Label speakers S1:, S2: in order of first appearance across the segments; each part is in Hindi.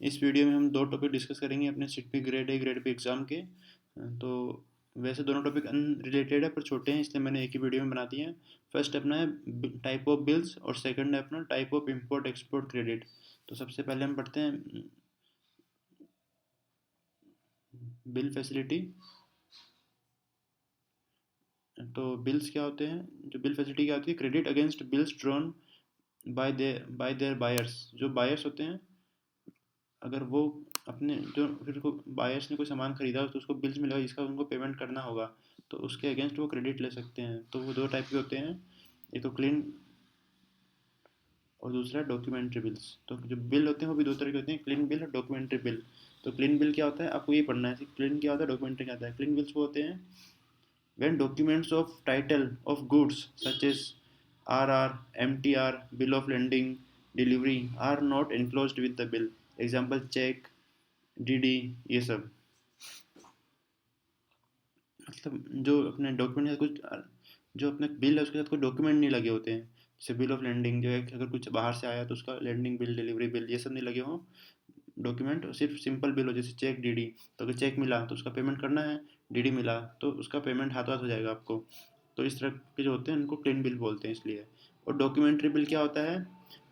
S1: इस वीडियो में हम दो टॉपिक डिस्कस करेंगे अपने सिटपी grade A grade B exam के। तो वैसे दोनों टॉपिक अनरिलेटेड है पर छोटे हैं, इसलिए मैंने एक ही वीडियो में बना दिए हैं। फर्स्ट अपना है टाइप ऑफ बिल्स और सेकंड है अपना type of import export credit. तो सबसे पहले हम पढ़ते हैं बिल फैसिलिटी। तो बिल्स क्या होते हैं, जो बिल फैसिलिटी क्या होती है, credit against bills drawn by there buyers. जो बायर्स होते हैं, अगर वो अपने जो फिर को बायर्स ने कोई सामान खरीदा तो उसको बिल्स मिलेगा जिसका उनको पेमेंट करना होगा, तो उसके अगेंस्ट वो क्रेडिट ले सकते हैं। तो वो दो टाइप के होते हैं, एक तो क्लीन और दूसरा डॉक्यूमेंट्री बिल्स। तो जो बिल होते हैं वो भी दो तरह के होते हैं, क्लीन बिल और डॉक्यूमेंट्री बिल। तो क्लीन बिल क्या होता है, आपको ये पढ़ना है क्लीन क्या होता है, डॉक्यूमेंट्री क्या होता है। क्लीन बिल्स वो होते हैं when documents of title of goods such as RR, MTR, bill of landing, delivery are not enclosed with the bill. Example check, DD, ये सब। मतलब जो अपने डॉक्यूमेंट है कुछ, जो अपने बिल है उसके साथ कोई डॉक्यूमेंट नहीं लगे होते हैं। जैसे बिल ऑफ लैंडिंग जो है, अगर कुछ बाहर से आया तो उसका लैंडिंग बिल, डिलीवरी बिल, ये सब नहीं लगे हों। डॉक्यूमेंट सिर्फ सिंपल बिल हो, जैसे चेक, डीडी। तो अगर चेक मिला तो उसका पेमेंट करना है, डीडी मिला तो उसका पेमेंट हाथ हाथ हो जाएगा आपको। तो इस तरह के जो होते हैं उनको क्लीन बिल बोलते हैं इसलिए। और डॉक्यूमेंट्री बिल क्या होता है,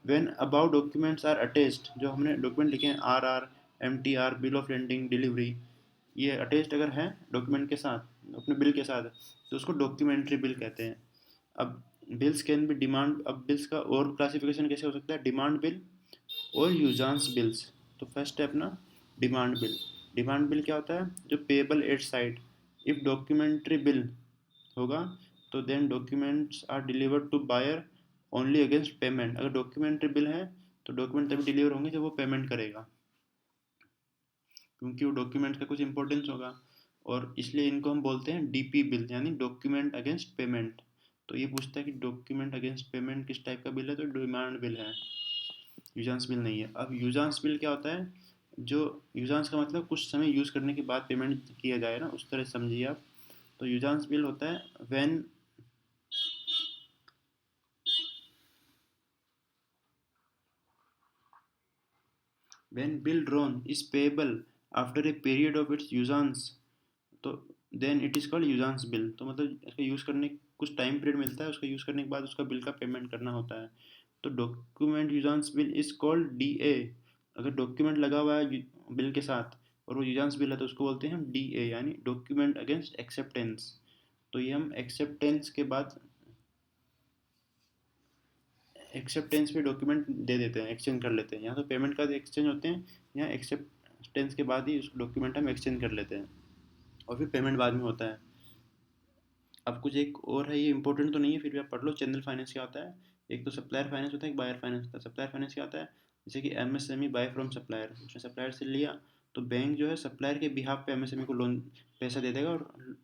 S1: when about documents are attached, जो हमने डॉक्यूमेंट लिखे हैं RR, MTR, bill of landing, delivery, ये अटैच्ड अगर है डॉक्यूमेंट के साथ, अपने बिल के साथ, तो उसको डॉक्यूमेंट्री बिल कहते हैं। अब बिल्स कैन भी डिमांड, अब बिल्स का और क्लासिफिकेशन कैसे हो सकता है, डिमांड बिल और यूजांस बिल्स। तो फर्स्ट है अपना डिमांड बिल। डिमांड बिल क्या होता है, जो payable at sight. If documentary bill होगा तो then documents are delivered to buyer only against payment. अगर डॉक्यूमेंट्री बिल है तो डॉक्यूमेंट तभी डिलीवर होंगे जब वो पेमेंट करेगा, क्योंकि वो डॉक्यूमेंट का कुछ इंपॉर्टेंस होगा। और इसलिए इनको हम बोलते हैं डीपी बिल, यानी डॉक्यूमेंट अगेंस्ट पेमेंट। तो ये पूछता है कि डॉक्यूमेंट अगेंस्ट पेमेंट किस टाइप का बिल है, तो डिमांड बिल है, यूजांस बिल नहीं है। अब यूजांस बिल क्या होता है, जो यूजांस का मतलब कुछ समय यूज़ करने के बाद पेमेंट किया जाए ना, उस तरह समझिए आप। तो यूजांस बिल होता है when bill drawn is payable after a period of its usance, तो then it is called usance bill. तो मतलब इसका यूज़ करने कुछ टाइम पीरियड मिलता है, उसका यूज़ करने के बाद उसका बिल का पेमेंट करना होता है। तो document usance bill is called DA। अगर डॉक्यूमेंट लगा हुआ है बिल के साथ और वो यूजांस बिल है तो उसको बोलते हैं हम DA, यानी डॉक्यूमेंट अगेंस्ट एक्सेप्टेंस। तो ये हम एक्सेप्टेंस के बाद, एक्सेप्टेंस पे डॉक्यूमेंट दे देते हैं, एक्सचेंज कर लेते हैं। यहाँ तो पेमेंट का एक्सचेंज होते हैं, यहाँ एक्सेप्टेंस के बाद ही उस डॉक्यूमेंट हम एक्सचेंज कर लेते हैं और फिर पेमेंट बाद में होता है। अब कुछ एक और है, ये इंपॉर्टेंट तो नहीं है फिर भी आप पढ़ लो। चैनल फाइनेंस क्या होता है, एक तो सप्लायर फाइनेंस होता है, एक बायर फाइनेंस होता है। सप्लायर फाइनेंस क्या होता है, जैसे कि MSME बाय फ्रॉम सप्लायर, उसने सप्लायर से लिया तो बैंक जो है सप्लायर के बिहाफ पे MSME को लोन पैसा दे देगा, और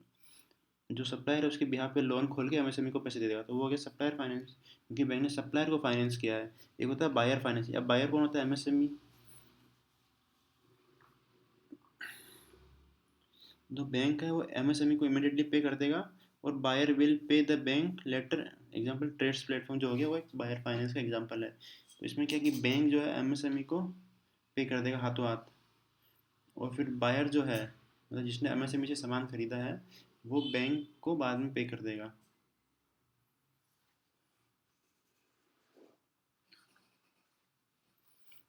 S1: जो सप्लायर है उसके बिहाफ पे लोन खोल के MSME को पैसे दे देगा। तो वो हो गया सप्लायर फाइनेंस, क्योंकि बैंक ने सप्लायर को फाइनेंस किया है। एक होता है बायर फाइनेंस। अब बायर कौन होता है, MSME। जो बैंक है वो MSME को इमीडिएटली पे कर देगा, और buyer will pay the bank letter. Example trades platform जो हो गया वो एक बायर फाइनेंस का एग्जांपल है। तो इसमें क्या कि बैंक जो है MSME को पे कर देगा हाथों हाथ, और फिर बायर जो है, मतलब जिसने MSME से सामान खरीदा है, वो बैंक को बाद में पे कर देगा।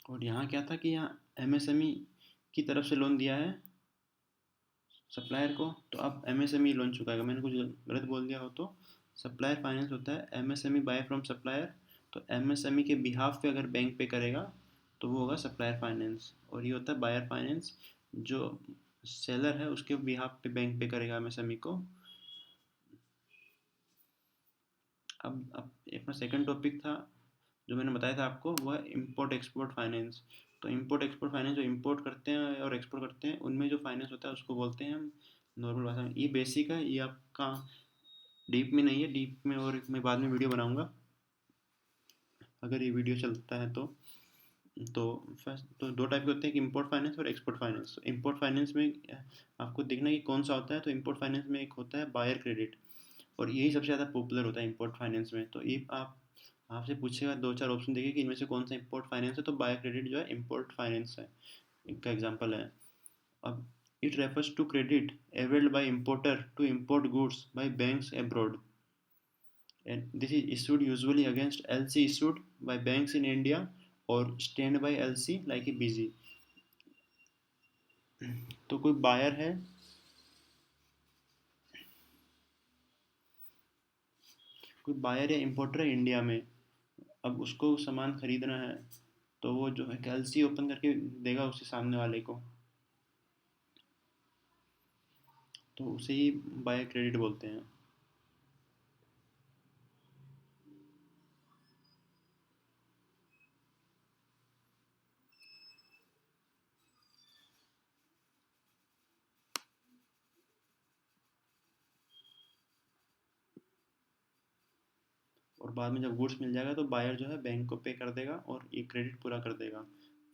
S1: और यहाँ क्या था कि यहाँ MSME की तरफ से लोन दिया है सप्लायर को, तो अब MSME लोन चुकाएगा। मैंने कुछ गलत बोल दिया हो तो सप्लायर फाइनेंस होता है MSME बाय फ्रॉम सप्लायर। तो MSME के बिहाफ पे अगर बैंक पे करेगा तो वो होगा सप्लायर फाइनेंस। और ये होता है बायर फाइनेंस, जो सेलर है उसके बिहाफ पे बैंक पे करेगा MSME को। अब अपना सेकंड टॉपिक था जो मैंने बताया था आपको, वो है इम्पोर्ट एक्सपोर्ट फाइनेंस। तो इम्पोर्ट एक्सपोर्ट फाइनेंस, जो इम्पोर्ट करते हैं और एक्सपोर्ट करते हैं उनमें जो फाइनेंस होता है उसको बोलते हैं हम, नॉर्मल भाषा में। ये बेसिक है, ये आपका डीप में नहीं है। डीप में और मैं बाद में वीडियो बनाऊंगा अगर ये वीडियो चलता है तो फर्स्ट तो दो टाइप के होते हैं, कि इम्पोर्ट फाइनेंस और एक्सपोर्ट फाइनेंस। तो इम्पोर्ट फाइनेंस में आपको देखना है कि कौन सा होता है। तो इम्पोर्ट फाइनेंस में एक होता है बायर क्रेडिट, और यही सबसे ज़्यादा पॉपुलर होता है इम्पोर्ट फाइनेंस में। तो ये आप आपसे पूछेगा, दो चार ऑप्शन देखेगा कि इनमें से कौन सा इम्पोर्ट फाइनेंस है, तो बायर क्रेडिट जो है इम्पोर्ट फाइनेंस है। का एग्जांपल है। अब it refers to credit availed by importer to import goods by banks abroad, and this is issued usually against LC issued by banks in India or standby LC like a BG। तो कोई बायर है, कोई बायर या इंपोर्टर है इंडिया में, अब उसको सामान खरीदना है, तो वो जो है एलसी ओपन करके देगा उसे सामने वाले को, तो उसे ही बायर क्रेडिट बोलते हैं। और बाद में जब गुड्स मिल जाएगा तो बायर जो है बैंक को पे कर देगा और ये क्रेडिट पूरा कर देगा।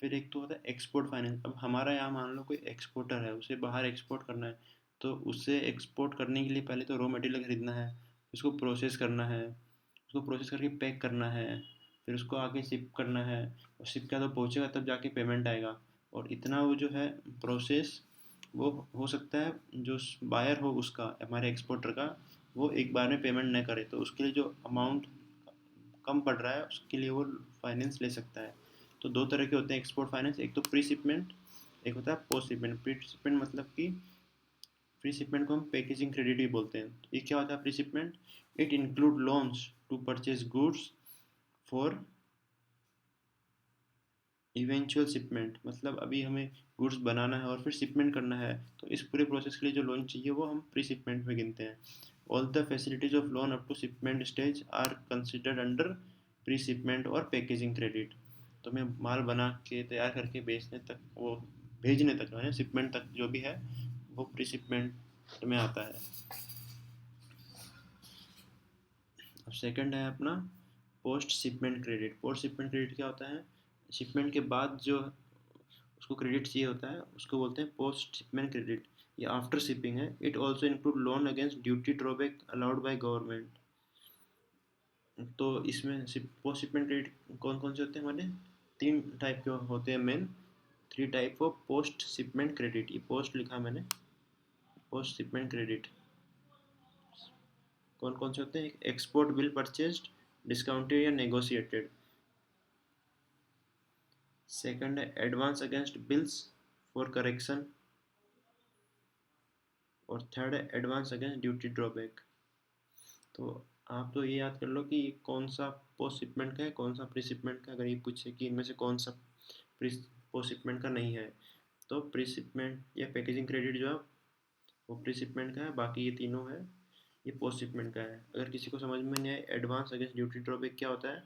S1: फिर एक तो होता है एक्सपोर्ट फाइनेंस। अब हमारा यहाँ मान लो कोई एक्सपोर्टर है, उसे बाहर एक्सपोर्ट करना है, तो उससे एक्सपोर्ट करने के लिए पहले तो रॉ मटेरियल खरीदना है, उसको प्रोसेस करना है, उसको प्रोसेस करके पैक करना है, फिर उसको आगे शिप करना है, और शिप का तो पहुँचेगा तब जाके पेमेंट आएगा। और इतना वो जो है प्रोसेस, वो हो सकता है जो बायर हो उसका, हमारे एक्सपोर्टर का, वो एक बार में पेमेंट न करे, तो उसके लिए जो अमाउंट कम पड़ रहा है उसके लिए वो फाइनेंस ले सकता है। तो दो तरह के होते हैं एक्सपोर्ट फाइनेंस, एक तो प्री शिपमेंट, एक होता है पोस्ट शिपमेंट। प्री शिपमेंट मतलब कि प्री शिपमेंट को हम पैकेजिंग क्रेडिट भी बोलते हैं। ये क्या होता है pre shipment? It include loans to purchase goods for eventual shipment, मतलब अभी हमें गुड्स बनाना है और फिर शिपमेंट करना है, तो इस पूरे प्रोसेस के लिए जो लोन चाहिए वो हम प्री शिपमेंट में गिनते हैं। All the facilities of loan up to shipment stage are considered under pre shipment और पैकेजिंग क्रेडिट। तो मैं माल बना के तैयार करके बेचने तक, वो भेजने तक है शिपमेंट तक जो भी है, वो प्री शिपमेंट में आता है। अब सेकंड है अपना post shipment credit. Post shipment credit क्या होता है? शिपमेंट के बाद जो उसको क्रेडिट चाहिए होता है उसको बोलते हैं पोस्ट शिपमेंट क्रेडिट। ये आफ्टर शिपिंग है। It also include loan against duty drawback allowed by government. तो इसमें पोस्ट शिपमेंट क्रेडिट कौन कौन से होते हैं हमारे? तीन टाइप के होते हैं main. Three type of post shipment credit, ये पोस्ट लिखा मैंने, पोस्ट शिपमेंट क्रेडिट कौन कौन से होते हैं? एक्सपोर्ट बिल परचेज्ड, डिस्काउंटेड या नेगोशिएटेड। सेकंड है advance against bills for correction, और थर्ड है एडवांस अगेंस्ट ड्यूटी ड्रॉबैक। तो आप तो ये याद कर लो कि कौन सा पोस्ट शिपमेंट का है, कौन सा प्री शिपमेंट का। अगर ये पूछे कि इनमें से कौन सा प्री पोस्ट शिपमेंट का नहीं है, तो प्री शिपमेंट या पैकेजिंग क्रेडिट जो है वो प्री शिपमेंट का है, बाकी ये तीनों है ये पोस्ट शिपमेंट का है। अगर किसी को समझ में नहीं आए एडवांस अगेंस्ट ड्यूटी ड्रॉबैक क्या होता है,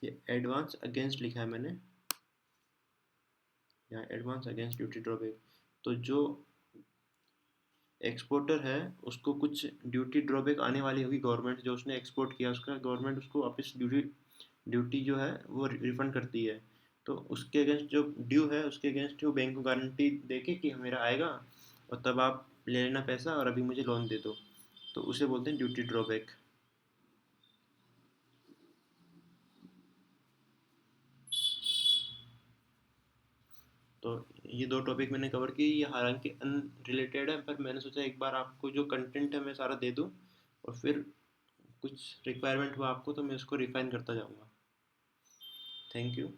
S1: ये एडवांस अगेंस्ट लिखा है मैंने यहाँ, एडवांस अगेंस्ट ड्यूटी ड्रॉबैक। तो जो एक्सपोर्टर है उसको कुछ ड्यूटी ड्रॉबैक आने वाली होगी गवर्नमेंट, जो उसने एक्सपोर्ट किया उसका गवर्नमेंट उसको वापस ड्यूटी ड्यूटी जो है वो रिफंड करती है। तो उसके अगेंस्ट जो ड्यू है उसके अगेंस्ट वो बैंक को गारंटी दे के कि मेरा आएगा, और तब आप ले लेना पैसा और अभी मुझे लोन दे दो, तो उसे बोलते हैं ड्यूटी ड्रॉबैक। तो ये दो टॉपिक मैंने कवर किए, ये हालांकि अनरिलेटेड है, पर मैंने सोचा एक बार आपको जो कंटेंट है मैं सारा दे दूँ, और फिर कुछ रिक्वायरमेंट हुआ आपको तो मैं उसको रिफाइन करता जाऊँगा। Thank you.